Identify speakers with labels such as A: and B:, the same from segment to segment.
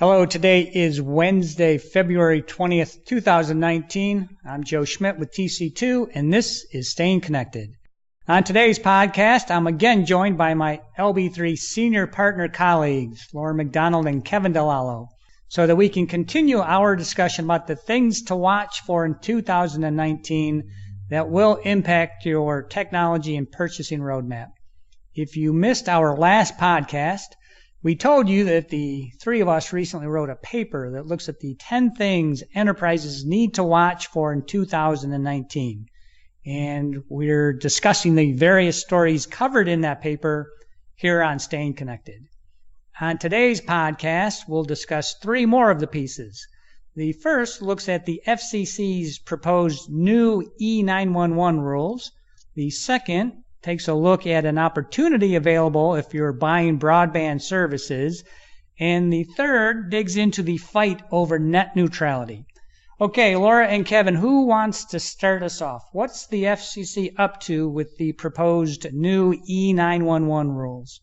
A: Hello, today is Wednesday, February 20th, 2019. I'm Joe Schmidt with TC2, and this is Staying Connected. On today's podcast, I'm again joined by my LB3 senior partner colleagues, Laura McDonald and Kevin DiLallo, so that we can continue our discussion about the things to watch for in 2019 that will impact your technology and purchasing roadmap. If you missed our last podcast, we told you that the three of us recently wrote a paper that looks at the 10 things enterprises need to watch for in 2019. And we're discussing the various stories covered in that paper here on Staying Connected. On today's podcast, we'll discuss three more of the pieces. The first looks at the FCC's proposed new E911 rules. The second takes a look at an opportunity available if you're buying broadband services. And the third digs into the fight over net neutrality. Okay, Laura and Kevin, who wants to start us off? What's the FCC up to with the proposed new E911 rules?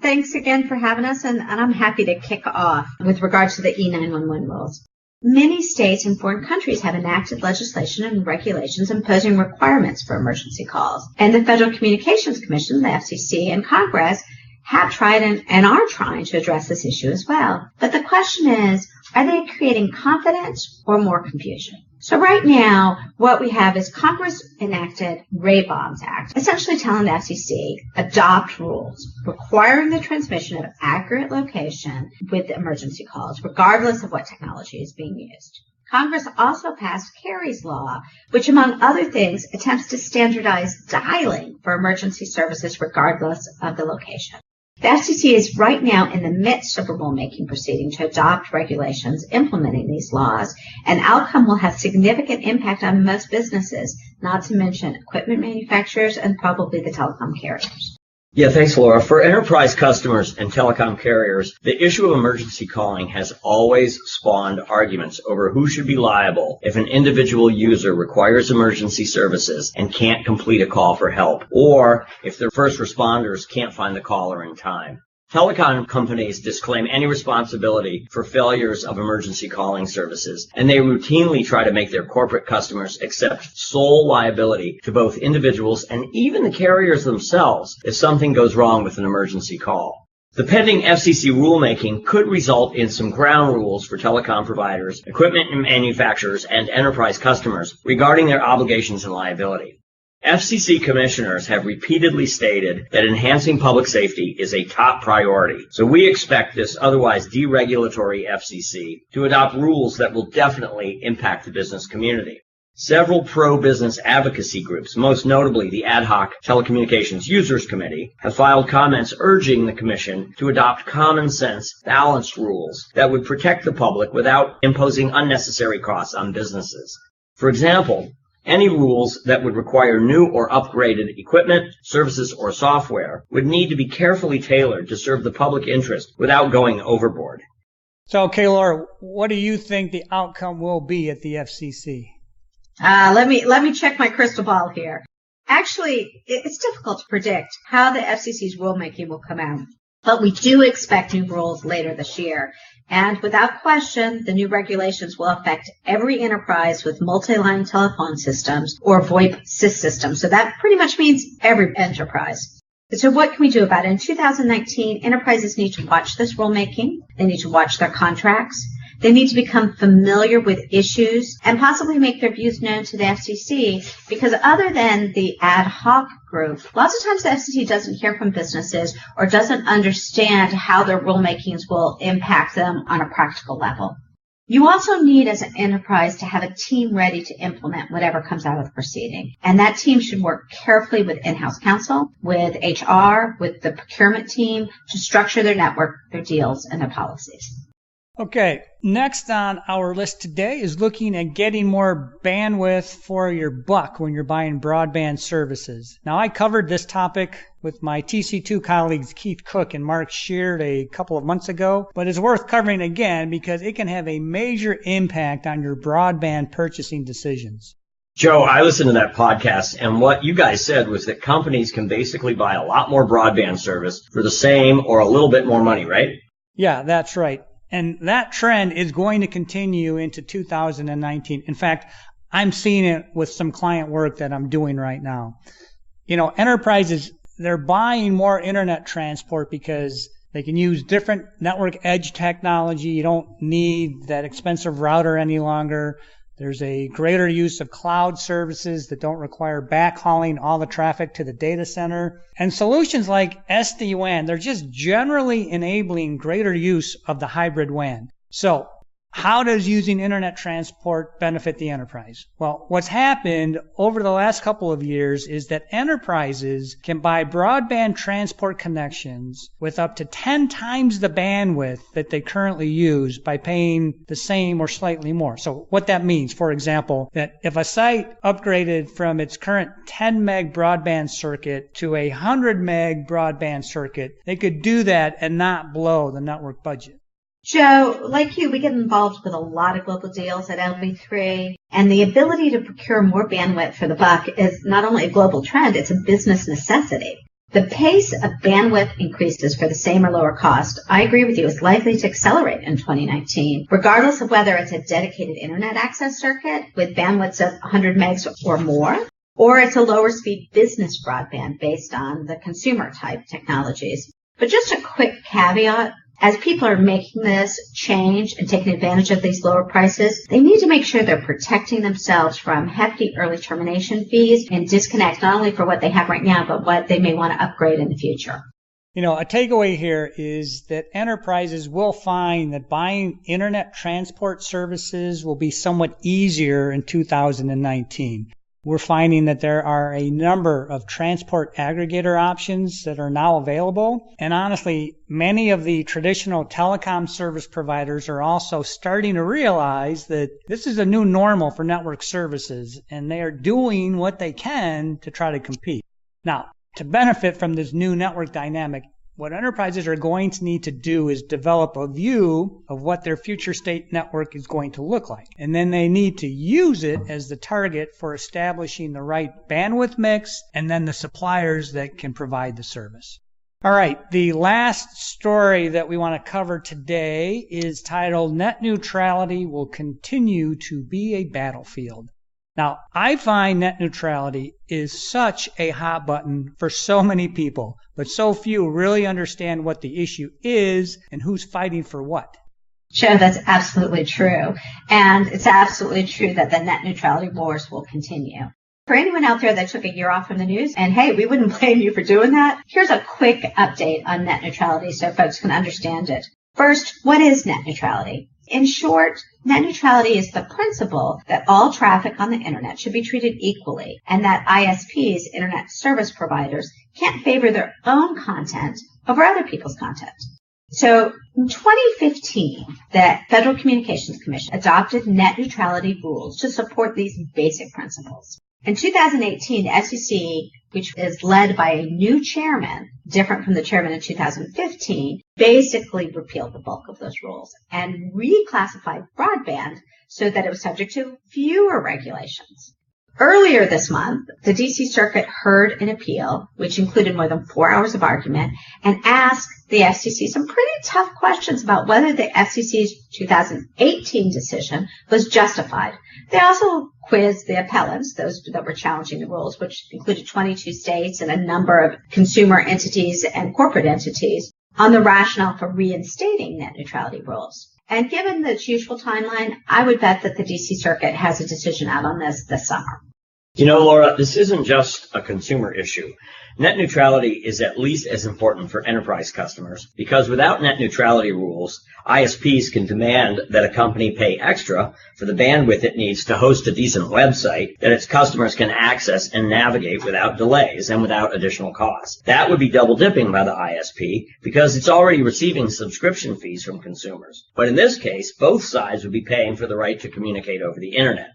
B: Thanks again for having us, and I'm happy to kick off with regards to the E911 rules. Many states and foreign countries have enacted legislation and regulations imposing requirements for emergency calls. And the Federal Communications Commission, the FCC, and Congress have tried and are trying to address this issue as well. But the question is, are they creating confidence or more confusion? So right now, what we have is Congress enacted Ray-Bonds Act, essentially telling the FCC adopt rules requiring the transmission of accurate location with emergency calls, regardless of what technology is being used. Congress also passed Kerry's Law, which, among other things, attempts to standardize dialing for emergency services regardless of the location. The FCC is right now in the midst of a rulemaking proceeding to adopt regulations implementing these laws. An outcome will have significant impact on most businesses, not to mention equipment manufacturers and probably the telecom carriers.
C: Yeah, thanks, Laura. For enterprise customers and telecom carriers, the issue of emergency calling has always spawned arguments over who should be liable if an individual user requires emergency services and can't complete a call for help, or if their first responders can't find the caller in time. Telecom companies disclaim any responsibility for failures of emergency calling services, and they routinely try to make their corporate customers accept sole liability to both individuals and even the carriers themselves if something goes wrong with an emergency call. The pending FCC rulemaking could result in some ground rules for telecom providers, equipment manufacturers, and enterprise customers regarding their obligations and liability. FCC commissioners have repeatedly stated that enhancing public safety is a top priority, so we expect this otherwise deregulatory FCC to adopt rules that will definitely impact the business community. Several pro-business advocacy groups, most notably the Ad Hoc Telecommunications Users Committee, have filed comments urging the Commission to adopt common-sense, balanced rules that would protect the public without imposing unnecessary costs on businesses. For example, any rules that would require new or upgraded equipment, services, or software would need to be carefully tailored to serve the public interest without going overboard.
A: So, okay, Laura, what do you think the outcome will be at the FCC?
B: Let me check my crystal ball here. Actually, it's difficult to predict how the FCC's rulemaking will come out, but we do expect new rules later this year. And without question, the new regulations will affect every enterprise with multi-line telephone systems or VoIP systems. So that pretty much means every enterprise. So what can we do about it? In 2019, enterprises need to watch this rulemaking. They need to watch their contracts. They need to become familiar with issues and possibly make their views known to the FCC, because other than the ad hoc group, lots of times the FCC doesn't hear from businesses or doesn't understand how their rulemakings will impact them on a practical level. You also need, as an enterprise, to have a team ready to implement whatever comes out of the proceeding. And that team should work carefully with in-house counsel, with HR, with the procurement team to structure their network, their deals, and their policies.
A: Okay, next on our list today is looking at getting more bandwidth for your buck when you're buying broadband services. Now, I covered this topic with my TC2 colleagues Keith Cook and Mark Sheard a couple of months ago, but it's worth covering again because it can have a major impact on your broadband purchasing decisions.
C: Joe, I listened to that podcast, and what you guys said was that companies can basically buy a lot more broadband service for the same or a little bit more money, right?
A: Yeah, that's right. And that trend is going to continue into 2019. In fact, I'm seeing it with some client work that I'm doing right now. Enterprises, they're buying more internet transport because they can use different network edge technology. You don't need that expensive router any longer. There's a greater use of cloud services that don't require backhauling all the traffic to the data center. And solutions like SD-WAN, they're just generally enabling greater use of the hybrid WAN. So how does using internet transport benefit the enterprise? Well, what's happened over the last couple of years is that enterprises can buy broadband transport connections with up to 10 times the bandwidth that they currently use by paying the same or slightly more. So what that means, for example, that if a site upgraded from its current 10 meg broadband circuit to a 100 meg broadband circuit, they could do that and not blow the network budget.
B: Joe, like you, we get involved with a lot of global deals at LB3, and the ability to procure more bandwidth for the buck is not only a global trend, it's a business necessity. The pace of bandwidth increases for the same or lower cost, I agree with you, is likely to accelerate in 2019, regardless of whether it's a dedicated internet access circuit with bandwidths of 100 megs or more, or it's a lower speed business broadband based on the consumer type technologies. But just a quick caveat. As people are making this change and taking advantage of these lower prices, they need to make sure they're protecting themselves from hefty early termination fees and disconnects, not only for what they have right now, but what they may want to upgrade in the future.
A: A takeaway here is that enterprises will find that buying internet transport services will be somewhat easier in 2019. We're finding that there are a number of transport aggregator options that are now available. And honestly, many of the traditional telecom service providers are also starting to realize that this is a new normal for network services, and they are doing what they can to try to compete. Now, to benefit from this new network dynamic, what enterprises are going to need to do is develop a view of what their future state network is going to look like. And then they need to use it as the target for establishing the right bandwidth mix and then the suppliers that can provide the service. All right, the last story that we want to cover today is titled Net Neutrality Will Continue to Be a Battlefield. Now, I find net neutrality is such a hot button for so many people, but so few really understand what the issue is and who's fighting for what.
B: Joe, that's absolutely true. And it's absolutely true that the net neutrality wars will continue. For anyone out there that took a year off from the news, and hey, we wouldn't blame you for doing that, here's a quick update on net neutrality so folks can understand it. First, what is net neutrality? In short, net neutrality is the principle that all traffic on the internet should be treated equally and that ISPs, internet service providers, can't favor their own content over other people's content. So in 2015, the Federal Communications Commission adopted net neutrality rules to support these basic principles. In 2018, the FCC, which is led by a new chairman, different from the chairman in 2015, basically repealed the bulk of those rules and reclassified broadband so that it was subject to fewer regulations. Earlier this month, the D.C. Circuit heard an appeal, which included more than 4 hours of argument, and asked the FCC some pretty tough questions about whether the FCC's 2018 decision was justified. They also quizzed the appellants, those that were challenging the rules, which included 22 states and a number of consumer entities and corporate entities, on the rationale for reinstating net neutrality rules. And given the usual timeline, I would bet that the D.C. Circuit has a decision out on this summer.
C: Laura, this isn't just a consumer issue. Net neutrality is at least as important for enterprise customers because without net neutrality rules, ISPs can demand that a company pay extra for the bandwidth it needs to host a decent website that its customers can access and navigate without delays and without additional costs. That would be double dipping by the ISP because it's already receiving subscription fees from consumers. But in this case, both sides would be paying for the right to communicate over the internet.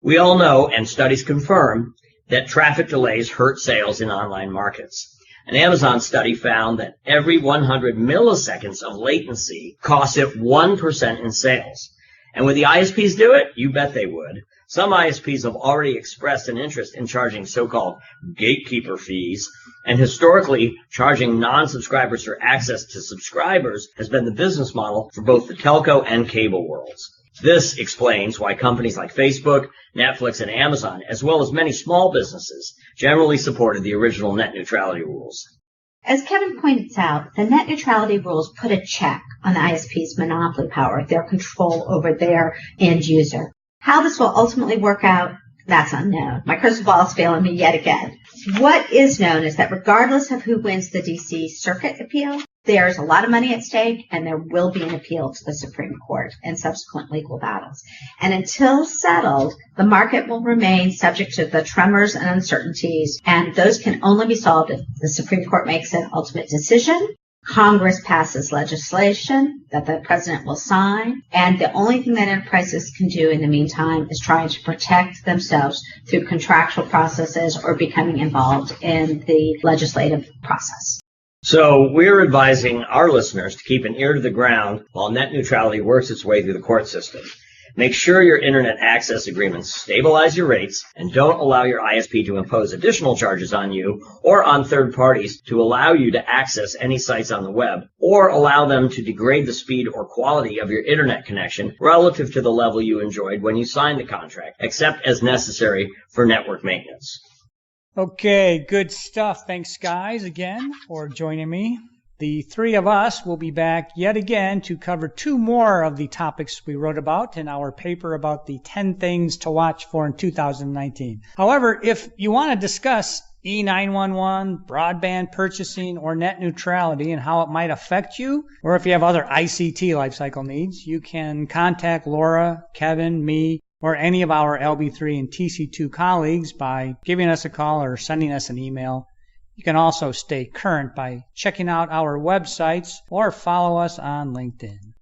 C: We all know, and studies confirm, that traffic delays hurt sales in online markets. An Amazon study found that every 100 milliseconds of latency costs it 1% in sales. And would the ISPs do it? You bet they would. Some ISPs have already expressed an interest in charging so-called gatekeeper fees, and historically, charging non-subscribers for access to subscribers has been the business model for both the telco and cable worlds. This explains why companies like Facebook, Netflix, and Amazon, as well as many small businesses, generally supported the original net neutrality rules.
B: As Kevin points out, the net neutrality rules put a check on the ISP's monopoly power, their control over their end user. How this will ultimately work out, that's unknown. My crystal ball is failing me yet again. What is known is that regardless of who wins the D.C. Circuit appeal, there's a lot of money at stake, and there will be an appeal to the Supreme Court and subsequent legal battles. And until settled, the market will remain subject to the tremors and uncertainties, and those can only be solved if the Supreme Court makes an ultimate decision, Congress passes legislation that the president will sign, and the only thing that enterprises can do in the meantime is trying to protect themselves through contractual processes or becoming involved in the legislative process.
C: So we're advising our listeners to keep an ear to the ground while net neutrality works its way through the court system. Make sure your internet access agreements stabilize your rates and don't allow your ISP to impose additional charges on you or on third parties to allow you to access any sites on the web or allow them to degrade the speed or quality of your internet connection relative to the level you enjoyed when you signed the contract, except as necessary for network maintenance.
A: Okay, good stuff. Thanks, guys, again for joining me. The three of us will be back yet again to cover two more of the topics we wrote about in our paper about the 10 things to watch for in 2019. However, if you want to discuss E911, broadband purchasing, or net neutrality and how it might affect you, or if you have other ICT lifecycle needs, you can contact Laura, Kevin, me, or any of our LB3 and TC2 colleagues by giving us a call or sending us an email. You can also stay current by checking out our websites or follow us on LinkedIn.